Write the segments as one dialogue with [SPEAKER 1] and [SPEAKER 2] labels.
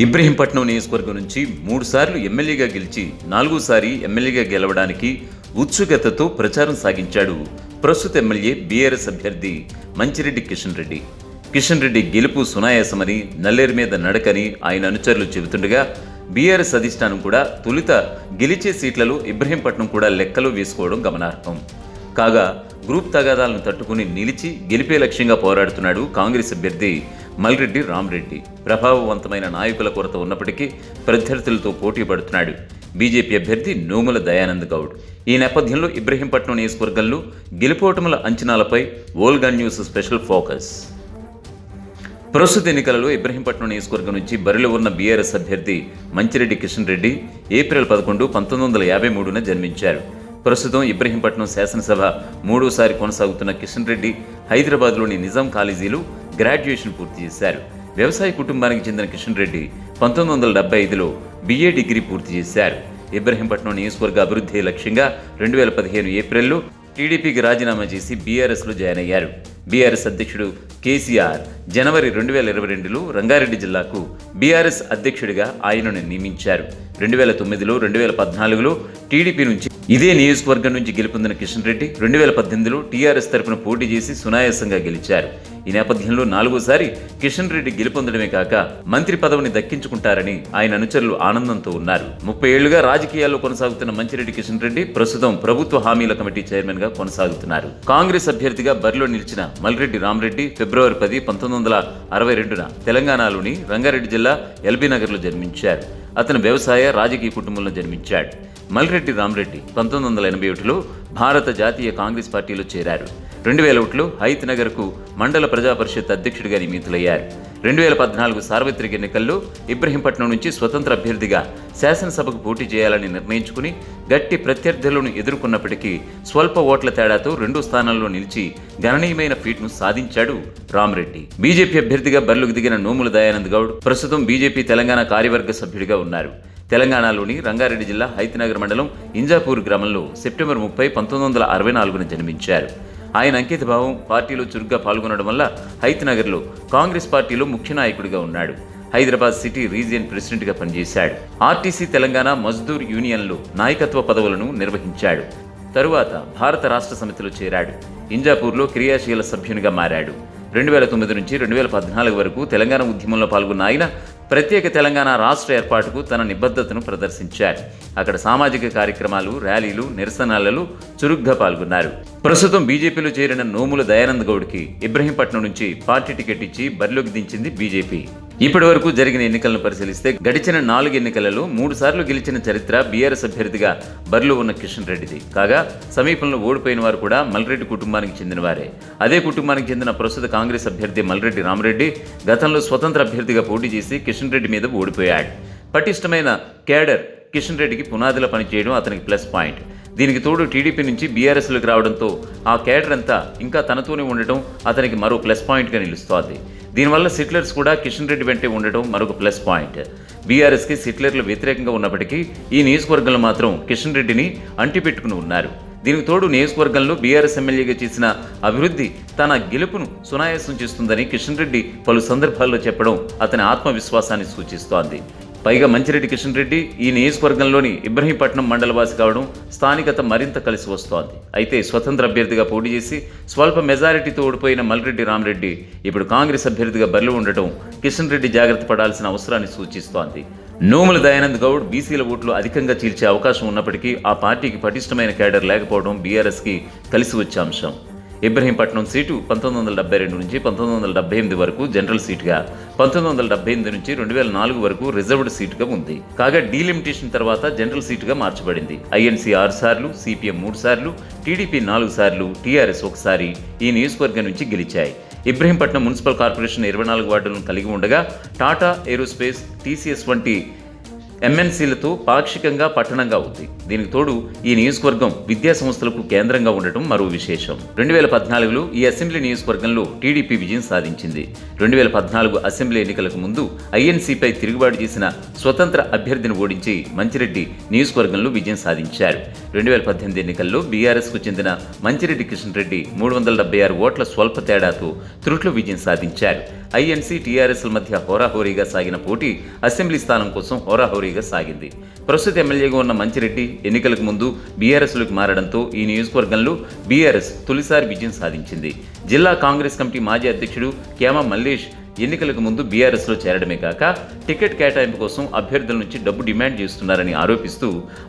[SPEAKER 1] ఇబ్రహీంపట్నం నియోజకవర్గం నుంచి 3 సార్లు ఎమ్మెల్యేగా గెలిచి 4సారి ఎమ్మెల్యేగా గెలవడానికి ఉత్సుకతతో ప్రచారం సాగించాడు ప్రస్తుత ఎమ్మెల్యే బీఆర్ఎస్ అభ్యర్థి మంచిరెడ్డి కిషన్ రెడ్డి. కిషన్ రెడ్డి గెలుపు సునాయాసమని, నల్లేరు మీద నడకని ఆయన అనుచరులు చెబుతుండగా బీఆర్ఎస్ అధిష్టానం కూడా తొలుత గెలిచే సీట్లలో ఇబ్రహీంపట్నం కూడా లెక్కలో వేసుకోవడం గమనార్హం. కాగా గ్రూప్ తగాదాలను తట్టుకుని నిలిచి గెలిపే లక్ష్యంగా పోరాడుతున్నాడు కాంగ్రెస్ అభ్యర్థి మల్రెడ్డి రామ్రెడ్డి. ప్రభావవంతమైన నాయకుల కొరత ఉన్నప్పటికీ ప్రత్యర్థులతో పోటీ పడుతున్నాడు బీజేపీ అభ్యర్థి నోముల దయానంద్ గౌడ్. ఈ నేపథ్యంలో ఇబ్రహీంపట్నం నియోజకవర్గంలో గెలుపోటముల అంచనాలపై వోల్గా న్యూస్ స్పెషల్ ఫోకస్. ప్రస్తుత ఎన్నికలలో ఇబ్రహీంపట్నం నియోజకవర్గం నుంచి బరిలో ఉన్న బీఆర్ఎస్ అభ్యర్థి మంచిరెడ్డి కిషన్ రెడ్డి ఏప్రిల్ 11, 1953న జన్మించారు. ప్రస్తుతం ఇబ్రహీంపట్నం శాసనసభ 3వసారి కొనసాగుతున్న కిషన్ రెడ్డి హైదరాబాద్లోని నిజాం కాలేజీలో గ్రాడ్యుయేషన్ పూర్తి చేశారు. వ్యవసాయ కుటుంబానికి చెందిన కిషన్ రెడ్డి 1975లో BA డిగ్రీ పూర్తి చేశారు. ఇబ్రహీంపట్నం నియోజకవర్గ అభివృద్ధి లక్ష్యంగా 2015 ఏప్రిల్లో టీడీపీకి రాజీనామా చేసి బీఆర్ఎస్లో జాయిన్ అయ్యారు. బీఆర్ఎస్ అధ్యక్షుడు కేసీఆర్ జనవరి 2022లో రంగారెడ్డి జిల్లాకు బీఆర్ఎస్ అధ్యక్షుడిగా ఆయనను నియమించారు. 2009లో 2014లో టీడీపీ నుంచి ఇదే నియోజకవర్గం నుంచి గెలుపొందిన కిషన్ రెడ్డి 2018లో టీఆర్ఎస్ తరపున పోటీ చేసి సునాయాసంగా గెలిచారు. ఈ నేపథ్యంలో 4వసారి కిషన్ రెడ్డి గెలుపొందడమే కాక మంత్రి పదవిని దక్కించుకుంటారని ఆయన అనుచరులు ఆనందంతో ఉన్నారు. 30 ఏళ్లుగా రాజకీయాల్లో కొనసాగుతున్న మంచిరెడ్డి కిషన్ రెడ్డి ప్రస్తుతం ప్రభుత్వ హామీల కమిటీ చైర్మన్ గా కొనసాగుతున్నారు. కాంగ్రెస్ అభ్యర్థిగా బరిలో నిలిచిన మల్రెడ్డి రామ్రెడ్డి ఫిబ్రవరి 10, 1962న తెలంగాణలోని రంగారెడ్డి జిల్లా ఎల్బీ నగర్లో జన్మించారు. అతను వ్యవసాయ రాజకీయ కుటుంబంలో జన్మించాడు. మల్రెడ్డి రామ్రెడ్డి 1981లో భారత జాతీయ కాంగ్రెస్ పార్టీలో చేరారు. 2001లో హైత్ నగర్కు మండల ప్రజా పరిషత్ అధ్యక్షుడిగా నియమితులయ్యారు. 2014 సార్వత్రిక ఎన్నికల్లో ఇబ్రహీంపట్నం నుంచి స్వతంత్ర అభ్యర్థిగా శాసనసభకు పోటీ చేయాలని నిర్ణయించుకుని గట్టి ప్రత్యర్థులను ఎదుర్కొన్నప్పటికీ స్వల్ప ఓట్ల తేడాతో 2వ స్థానంలో నిలిచి గణనీయమైన ఫీట్ను సాధించాడు రామ్రెడ్డి. బీజేపీ అభ్యర్థిగా బరిలోకి దిగిన నోముల దయానంద్ గౌడ్ ప్రస్తుతం బీజేపీ తెలంగాణ కార్యవర్గ సభ్యుడిగా ఉన్నారు. తెలంగాణలోని రంగారెడ్డి జిల్లా హైతనగర్ మండలం ఇంజాపూర్ గ్రామంలో సెప్టెంబర్ 30, 1964న జన్మించారు. ఆయన అంకితభావం, పార్టీలో చురుగ్గా పాల్గొనడం వల్ల హైతనగర్లో కాంగ్రెస్ పార్టీలో ముఖ్య నాయకుడిగా ఉన్నాడు. హైదరాబాద్ సిటీ రీజియన్ ప్రెసిడెంట్గా పనిచేశాడు. ఆర్టీసీ తెలంగాణ మజ్దూర్ యూనియన్లో నాయకత్వ పదవులను నిర్వహించాడు. తరువాత భారత రాష్ట్ర సమితిలో చేరాడు. ఇంజాపూర్లో క్రియాశీల సభ్యునిగా మారాడు. 2009 నుంచి 2014 వరకు తెలంగాణ ఉద్యమంలో పాల్గొన్న ఆయన ప్రత్యేక తెలంగాణ రాష్ట్ర ఏర్పాటుకు తన నిబద్ధతను ప్రదర్శించారు. అక్కడ సామాజిక కార్యక్రమాలు, ర్యాలీలు, నిరసనలలో చురుగ్గా పాల్గొన్నారు. ప్రస్తుతం బీజేపీలో చేరిన నోముల దయానంద్ గౌడ్కి ఇబ్రహీంపట్నం నుంచి పార్టీ టికెట్ ఇచ్చి బరిలోకి దించింది బీజేపీ. ఇప్పటి వరకు జరిగిన ఎన్నికలను పరిశీలిస్తే గడిచిన 4 ఎన్నికలలో 3 సార్లు గెలిచిన చరిత్ర బీఆర్ఎస్ అభ్యర్థిగా బరిలో ఉన్న కిషన్ రెడ్డిది. కాగా సమీపంలో ఓడిపోయిన వారు కూడా మల్రెడ్డి కుటుంబానికి చెందినవారే. అదే కుటుంబానికి చెందిన ప్రస్తుత కాంగ్రెస్ అభ్యర్థి మల్రెడ్డి రామ్రెడ్డి గతంలో స్వతంత్ర అభ్యర్థిగా పోటీ చేసి కిషన్ రెడ్డి మీద ఓడిపోయాడు. పటిష్టమైన కేడర్ కిషన్ రెడ్డికి పునాదిలో పనిచేయడం అతనికి ప్లస్ పాయింట్. దీనికి తోడు టీడీపీ నుంచి బీఆర్ఎస్లోకి రావడంతో ఆ కేడర్ అంతా ఇంకా తనతోనే ఉండటం అతనికి మరో ప్లస్ పాయింట్గా నిలుస్తోంది. దీనివల్ల సిట్లర్స్ కూడా కిషన్ రెడ్డి వెంటే ఉండటం మరొక ప్లస్ పాయింట్. బీఆర్ఎస్కి సిట్లర్లు వ్యతిరేకంగా ఉన్నప్పటికీ ఈ నియోజకవర్గంలో మాత్రం కిషన్ రెడ్డిని అంటిపెట్టుకుని ఉన్నారు. దీనికి తోడు నియోజకవర్గంలో బీఆర్ఎస్ ఎమ్మెల్యేగా చేసిన అభివృద్ధి తన గెలుపును సునాయాసం చేస్తుందని కిషన్ రెడ్డి పలు సందర్భాల్లో చెప్పడం అతని ఆత్మవిశ్వాసాన్ని సూచిస్తోంది. పైగా మంచిరెడ్డి కిషన్ రెడ్డి ఈ నియోజకవర్గంలోని ఇబ్రహీంపట్నం మండలవాసి కావడం స్థానికత మరింత కలిసి వస్తోంది. అయితే స్వతంత్ర అభ్యర్థిగా పోటీ చేసి స్వల్ప మెజారిటీతో ఓడిపోయిన మల్రెడ్డి రామ్రెడ్డి ఇప్పుడు కాంగ్రెస్ అభ్యర్థిగా బరిలో ఉండటం కిషన్ రెడ్డి జాగ్రత్త పడాల్సిన అవసరాన్ని సూచిస్తోంది. నోముల దయానంద్ గౌడ్ బీసీల ఓట్లు అధికంగా చీల్చే అవకాశం ఉన్నప్పటికీ ఆ పార్టీకి పటిష్టమైన కేడర్ లేకపోవడం బీఆర్ఎస్కి కలిసి వచ్చే అంశం. ఇబ్రహీంపట్నం సీటు 1972 నుంచి 1978 వరకు జనరల్ సీటుగా, 1978 నుంచి 2004 వరకు రిజర్వ్డ్ సీటుగా ఉంది. కాగా డీలిమిటేషన్ తర్వాత జనరల్ సీటుగా మార్చబడింది. ఐఎన్సీ 6 సార్లు, సిపిఎం 3 సార్లు, టీడీపీ 4 సార్లు, టీఆర్ఎస్ 1 సారి ఈ నియోజకవర్గం నుంచి గెలిచాయి. ఇబ్రహీంపట్నం మున్సిపల్ కార్పొరేషన్ 24 వార్డులను కలిగి ఉండగా టాటా ఏరోస్పేస్, టీసీఎస్ వంటి ఎంఎన్సీలతో పాక్షికంగా పట్టణంగా ఉంది. దీనికి తోడు ఈ నియోజకవర్గం విద్యా సంస్థలకు కేంద్రంగా ఉండటం మరో విశేషం. 2014లో ఈ అసెంబ్లీ నియోజకవర్గంలో టీడీపీ విజయం సాధించింది. 2014 అసెంబ్లీ ఎన్నికలకు ముందు ఐఎన్సీపై తిరుగుబాటు చేసిన స్వతంత్ర అభ్యర్థిని ఓడించి మంచిరెడ్డి నియోజకవర్గంలో విజయం సాధించారు. 2018 ఎన్నికల్లో బీఆర్ఎస్కు చెందిన మంచిరెడ్డి కిషన్ రెడ్డి 376 ఓట్ల స్వల్ప తేడాతో త్రుట్లో విజయం సాధించారు. ఐఎన్సీ, టీఆర్ఎస్ల మధ్య హోరాహోరీగా సాగిన పోటీ అసెంబ్లీ స్థానం కోసం హోరాహోరీగా సాగింది. ప్రస్తుత ఎమ్మెల్యేగా ఉన్న మంచిరెడ్డి ఎన్నికలకు ముందు బీఆర్ఎస్లోకి మారడంతో ఈ నియోజకవర్గంలో బీఆర్ఎస్ తొలిసారి విజయం సాధించింది. జిల్లా కాంగ్రెస్ కమిటీ మాజీ అధ్యక్షుడు క్యామ మల్లేష్ ఎన్నికలకు ముందు బీఆర్ఎస్లో చేరడమే కాక టికెట్ కేటాయింపు కోసం అభ్యర్థుల నుంచి డబ్బు డిమాండ్ చేస్తున్నారని ఆరోపిస్తూ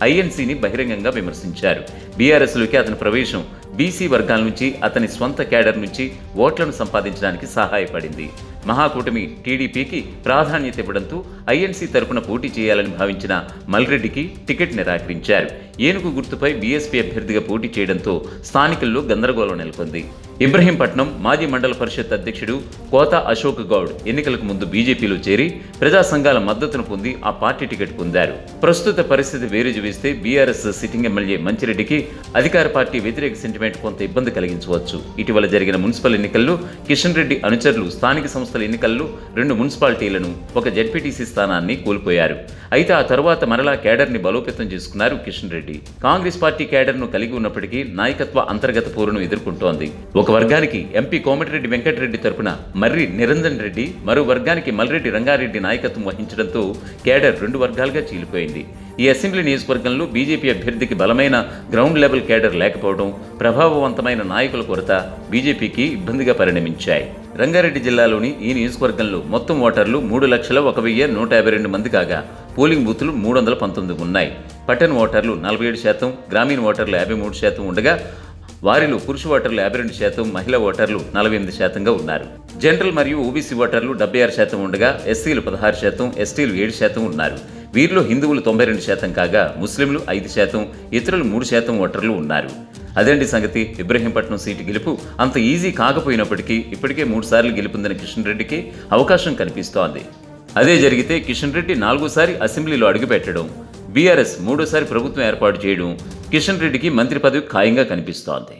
[SPEAKER 1] ఐఎన్సీని బహిరంగంగా విమర్శించారు. బీఆర్ఎస్లోకి అతని ప్రవేశం బీసీ వర్గాల నుంచి అతని స్వంత క్యాడర్ నుంచి ఓట్లను సంపాదించడానికి సహాయపడింది. మహాకూటమి టీడీపీకి ప్రాధాన్యత ఇవ్వడంతో ఐఎన్సీ తరపున పోటీ చేయాలని భావించిన మల్రెడ్డికి టికెట్ నిరాకరించారు. ఏనుగు గుర్తుపై బీఎస్పీ అభ్యర్థిగా పోటీ చేయడంతో స్థానికుల్లో గందరగోళం నెలకొంది. ఇబ్రహీంపట్నం మాజీ మండల పరిషత్ అధ్యక్షుడు కోత అశోక్ గౌడ్ ఎన్నికలకు ముందు బీజేపీలో చేరి ప్రజా సంఘాల మద్దతును పొంది ఆ పార్టీ టికెట్ పొందారు. ప్రస్తుత పరిస్థితి వేరు చూపిస్తే బీఆర్ఎస్ సిట్టింగ్ ఎమ్మెల్యే మంచిరెడ్డికి అధికార పార్టీ వ్యతిరేక సెంటిమెంట్ కొంత ఇబ్బంది కలిగించవచ్చు. ఇటీవల జరిగిన మున్సిపల్ ఎన్నికల్లో కిషన్ రెడ్డి అనుచరులు స్థానిక సంస్థల ఎన్నికల్లో 2 మున్సిపాలిటీలను, 1 జెడ్పీటీసీ స్థానాన్ని కోల్పోయారు. అయితే ఆ తర్వాత మరలా కేడర్ని బలోపేతం చేసుకున్నారు కిషన్ రెడ్డి. కాంగ్రెస్ పార్టీ కేడర్ను కలిగి ఉన్నప్పటికీ నాయకత్వ అంతర్గత పోరును ఎదుర్కొంటోంది. ఒక వర్గానికి ఎంపీ కోమటిరెడ్డి వెంకటరెడ్డి తరపున మర్రి నిరంజన్ రెడ్డి, మరో వర్గానికి మల్రెడ్డి రంగారెడ్డి నాయకత్వం వహించడంతో కేడర్ 2 వర్గాలుగా చీలిపోయింది. ఈ అసెంబ్లీ నియోజకవర్గంలో బీజేపీ అభ్యర్థికి బలమైన గ్రౌండ్ లెవెల్ కేడర్ లేకపోవడం, ప్రభావవంతమైన నాయకుల కొరత బీజేపీకి ఇబ్బందిగా పరిణమించాయి. రంగారెడ్డి జిల్లాలోని ఈ నియోజకవర్గంలో మొత్తం ఓటర్లు 3,01,152 మంది కాగా పోలింగ్ బూతులు 319 ఉన్నాయి. పట్టణ ఓటర్లు 47%, గ్రామీణ ఓటర్లు 53% ఉండగా వారిలో పురుష ఓటర్లు 52%, మహిళా ఓటర్లు 48%గా ఉన్నారు. జనరల్ మరియు ఓబీసీ ఓటర్లు 76% ఉండగా ఎస్సీలు 16%, ఎస్టీలు 7% ఉన్నారు. వీరిలో హిందువులు 92% కాగా ముస్లింలు 5%, ఇతరులు 3% ఓటర్లు ఉన్నారు. అదేంటి సంగతి. ఇబ్రహీంపట్నం సీటు గెలుపు అంత ఈజీ కాకపోయినప్పటికీ ఇప్పటికే 3 సార్లు గెలుపొందిన కిషన్ రెడ్డికి అవకాశం కనిపిస్తోంది. అదే జరిగితే కిషన్ రెడ్డి 4సారి అసెంబ్లీలో అడుగుపెట్టడం, బీఆర్ఎస్ 3సారి ప్రభుత్వం ఏర్పాటు చేయడం కిషన్ రెడ్డికి మంత్రి పదవి ఖాయంగా కనిపిస్తోంది.